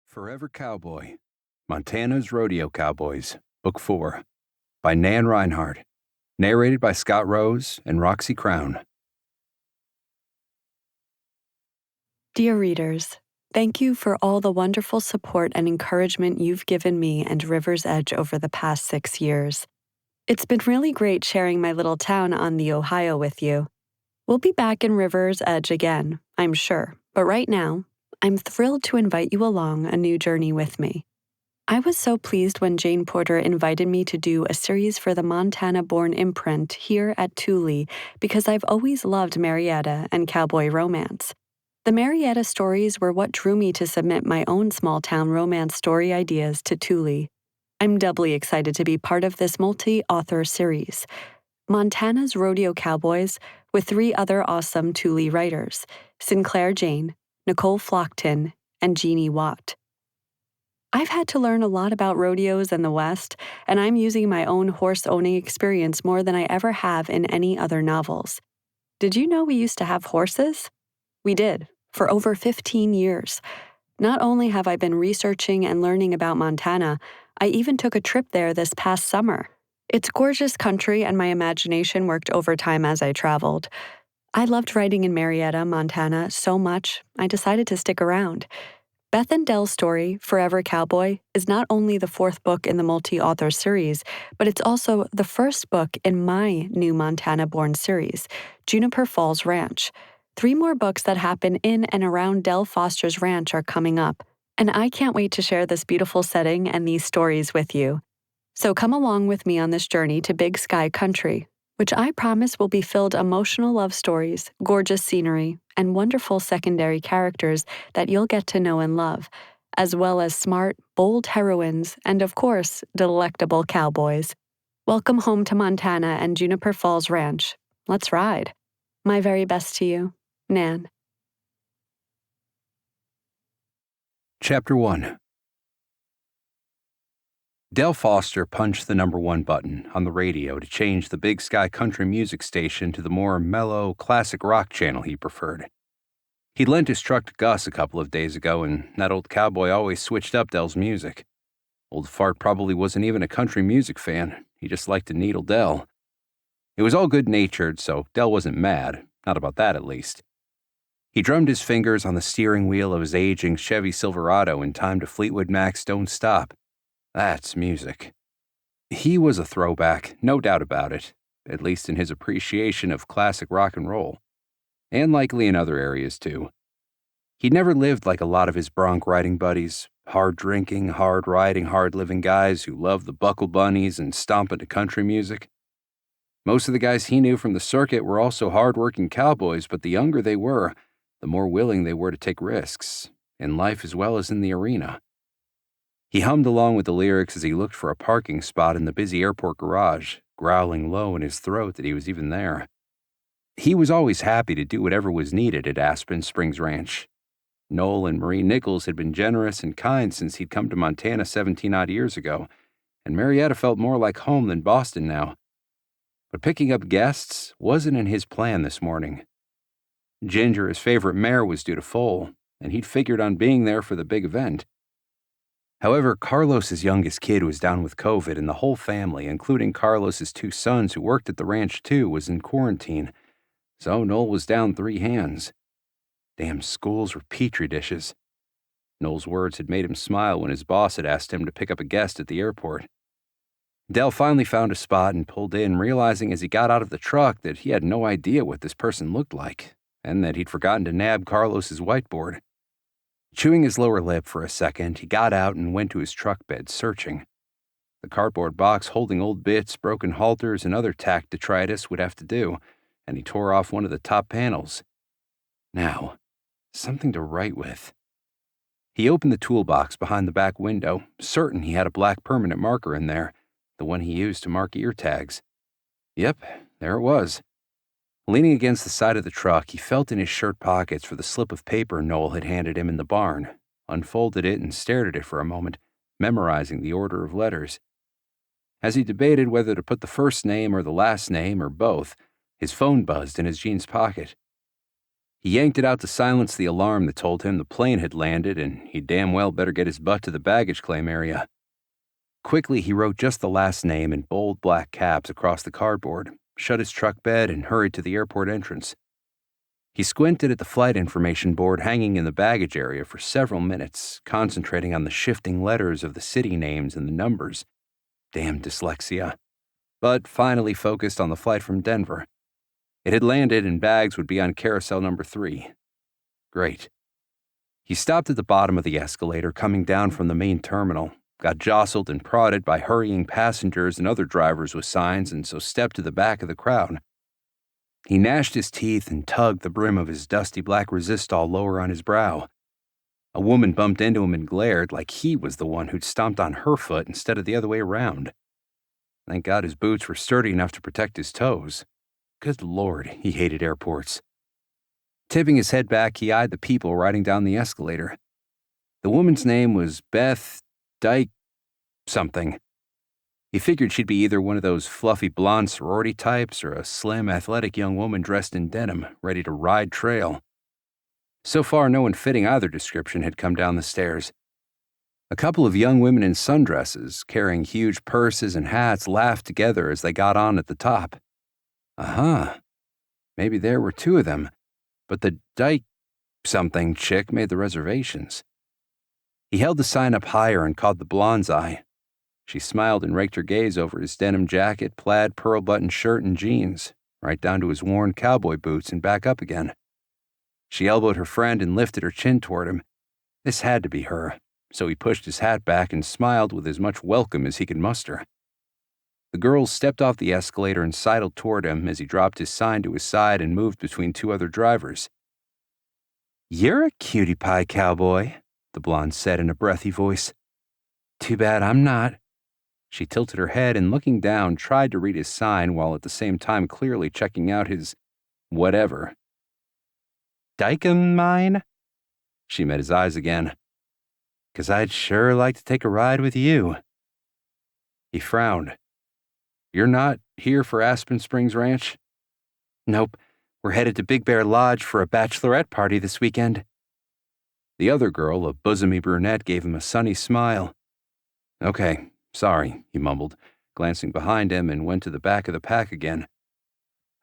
Forever Cowboy, Montana's Rodeo Cowboys, Book 4, by Nan Reinhardt, narrated by Scott Rose and Roxy Crown. Dear readers, thank you for all the wonderful support and encouragement you've given me and River's Edge over the past 6 years. It's been really great sharing my little town on the Ohio with you. We'll be back in River's Edge again, I'm sure, but right now, I'm thrilled to invite you along a new journey with me. I was so pleased when Jane Porter invited me to do a series for the Montana-born imprint here at Thule because I've always loved Marietta and cowboy romance. The Marietta stories were what drew me to submit my own small-town romance story ideas to Thule. I'm doubly excited to be part of this multi-author series. Montana's Rodeo Cowboys, with 3 other awesome Thule writers, Sinclair Jane, Nicole Flockton, and Jeannie Watt. I've had to learn a lot about rodeos in the West, and I'm using my own horse-owning experience more than I ever have in any other novels. Did you know we used to have horses? We did, for over 15 years. Not only have I been researching and learning about Montana, I even took a trip there this past summer. It's gorgeous country, and my imagination worked overtime as I traveled. I loved writing in Marietta, Montana, so much, I decided to stick around. Beth and Dell's story, Forever Cowboy, is not only the 4th book in the multi-author series, but it's also the first book in my new Montana-born series, Juniper Falls Ranch. 3 more books that happen in and around Dell Foster's ranch are coming up, and I can't wait to share this beautiful setting and these stories with you. So come along with me on this journey to Big Sky Country, which I promise will be filled emotional love stories, gorgeous scenery, and wonderful secondary characters that you'll get to know and love, as well as smart, bold heroines and, of course, delectable cowboys. Welcome home to Montana and Juniper Falls Ranch. Let's ride. My very best to you, Nan. Chapter 1. Del Foster punched the number 1 button on the radio to change the Big Sky Country music station to the more mellow, classic rock channel he preferred. He'd lent his truck to Gus a couple of days ago, and that old cowboy always switched up Del's music. Old Fart probably wasn't even a country music fan. He just liked to needle Del. It was all good-natured, so Del wasn't mad. Not about that, at least. He drummed his fingers on the steering wheel of his aging Chevy Silverado in time to Fleetwood Mac's Don't Stop. That's music. He was a throwback, no doubt about it, at least in his appreciation of classic rock and roll. And likely in other areas, too. He'd never lived like a lot of his bronc riding buddies, hard-drinking, hard-riding, hard-living guys who loved the buckle bunnies and stomp into country music. Most of the guys he knew from the circuit were also hard-working cowboys, but the younger they were, the more willing they were to take risks, in life as well as in the arena. He hummed along with the lyrics as he looked for a parking spot in the busy airport garage, growling low in his throat that he was even there. He was always happy to do whatever was needed at Aspen Springs Ranch. Noel and Marie Nichols had been generous and kind since he'd come to Montana 17-odd years ago, and Marietta felt more like home than Boston now. But picking up guests wasn't in his plan this morning. Ginger, his favorite mare, was due to foal, and he'd figured on being there for the big event. However, Carlos's youngest kid was down with COVID, and the whole family, including Carlos's 2 sons who worked at the ranch too, was in quarantine. So Noel was down 3 hands. Damn schools were petri dishes. Noel's words had made him smile when his boss had asked him to pick up a guest at the airport. Del finally found a spot and pulled in, realizing as he got out of the truck that he had no idea what this person looked like, and that he'd forgotten to nab Carlos's whiteboard. Chewing his lower lip for a second, he got out and went to his truck bed, searching. The cardboard box holding old bits, broken halters, and other tacked detritus would have to do, and he tore off one of the top panels. Now, something to write with. He opened the toolbox behind the back window, certain he had a black permanent marker in there, the one he used to mark ear tags. Yep, there it was. Leaning against the side of the truck, he felt in his shirt pockets for the slip of paper Noel had handed him in the barn, unfolded it and stared at it for a moment, memorizing the order of letters. As he debated whether to put the first name or the last name or both, his phone buzzed in his jeans pocket. He yanked it out to silence the alarm that told him the plane had landed and he damn well better get his butt to the baggage claim area. Quickly, he wrote just the last name in bold black caps across the cardboard, shut his truck bed, and hurried to the airport entrance. He squinted at the flight information board hanging in the baggage area for several minutes, concentrating on the shifting letters of the city names and the numbers. Damn dyslexia. But finally focused on the flight from Denver. It had landed and bags would be on carousel number 3. Great. He stopped at the bottom of the escalator coming down from the main terminal, got jostled and prodded by hurrying passengers and other drivers with signs, and so stepped to the back of the crowd. He gnashed his teeth and tugged the brim of his dusty black resistol lower on his brow. A woman bumped into him and glared like he was the one who'd stomped on her foot instead of the other way around. Thank God his boots were sturdy enough to protect his toes. Good Lord, he hated airports. Tipping his head back, he eyed the people riding down the escalator. The woman's name was Beth something. He figured she'd be either one of those fluffy blonde sorority types or a slim, athletic young woman dressed in denim, ready to ride trail. So far, no one fitting either description had come down the stairs. A couple of young women in sundresses, carrying huge purses and hats, laughed together as they got on at the top. Maybe there were 2 of them, but the something chick made the reservations. He held the sign up higher and caught the blonde's eye. She smiled and raked her gaze over his denim jacket, plaid pearl-button shirt, and jeans, right down to his worn cowboy boots and back up again. She elbowed her friend and lifted her chin toward him. This had to be her, so he pushed his hat back and smiled with as much welcome as he could muster. The girls stepped off the escalator and sidled toward him as he dropped his sign to his side and moved between 2 other drivers. "You're a cutie pie, cowboy," the blonde said in a breathy voice. "Too bad I'm not." She tilted her head and, looking down, tried to read his sign while at the same time clearly checking out his whatever. "Dykeman mine?" She met his eyes again. "'Cause I'd sure like to take a ride with you." He frowned. "You're not here for Aspen Springs Ranch?" "Nope. We're headed to Big Bear Lodge for a bachelorette party this weekend." The other girl, a bosomy brunette, gave him a sunny smile. "Okay, sorry," he mumbled, glancing behind him, and went to the back of the pack again.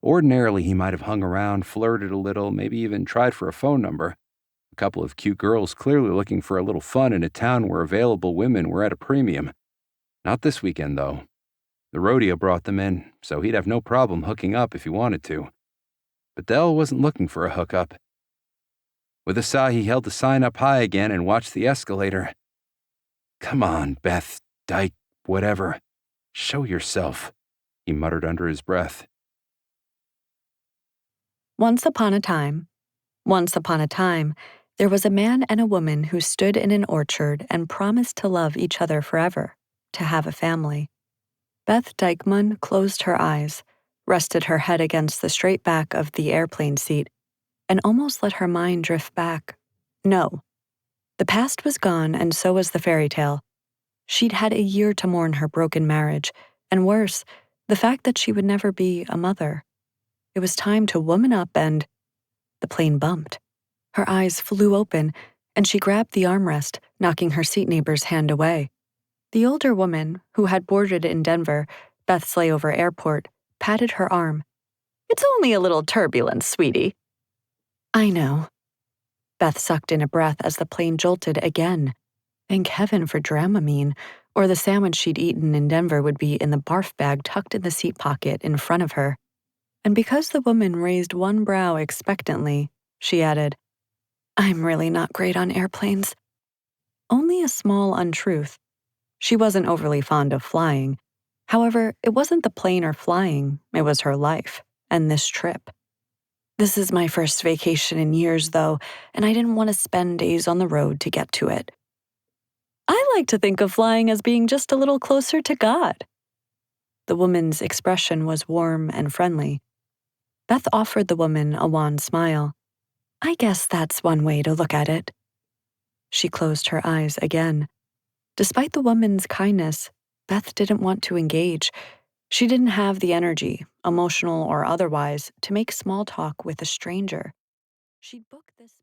Ordinarily, he might have hung around, flirted a little, maybe even tried for a phone number. A couple of cute girls clearly looking for a little fun in a town where available women were at a premium. Not this weekend, though. The rodeo brought them in, so he'd have no problem hooking up if he wanted to. But Dell wasn't looking for a hookup. With a sigh, he held the sign up high again and watched the escalator. "Come on, Beth, whatever. Show yourself," he muttered under his breath. Once upon a time, there was a man and a woman who stood in an orchard and promised to love each other forever, to have a family. Beth Dykeman closed her eyes, rested her head against the straight back of the airplane seat, and almost let her mind drift back. No. The past was gone, and so was the fairy tale. She'd had a year to mourn her broken marriage, and worse, the fact that she would never be a mother. It was time to woman up and... The plane bumped. Her eyes flew open, and she grabbed the armrest, knocking her seat neighbor's hand away. The older woman, who had boarded in Denver, Beth's layover airport, patted her arm. "It's only a little turbulence, sweetie." "I know." Beth sucked in a breath as the plane jolted again. Thank heaven for Dramamine, or the sandwich she'd eaten in Denver would be in the barf bag tucked in the seat pocket in front of her. And because the woman raised one brow expectantly, she added, "I'm really not great on airplanes." Only a small untruth. She wasn't overly fond of flying. However, it wasn't the plane or flying, it was her life, and this trip. "This is my first vacation in years, though, and I didn't want to spend days on the road to get to it. I like to think of flying as being just a little closer to God." The woman's expression was warm and friendly. Beth offered the woman a wan smile. "I guess that's one way to look at it." She closed her eyes again. Despite the woman's kindness, Beth didn't want to engage. She didn't have the energy, emotional or otherwise, to make small talk with a stranger. She'd booked this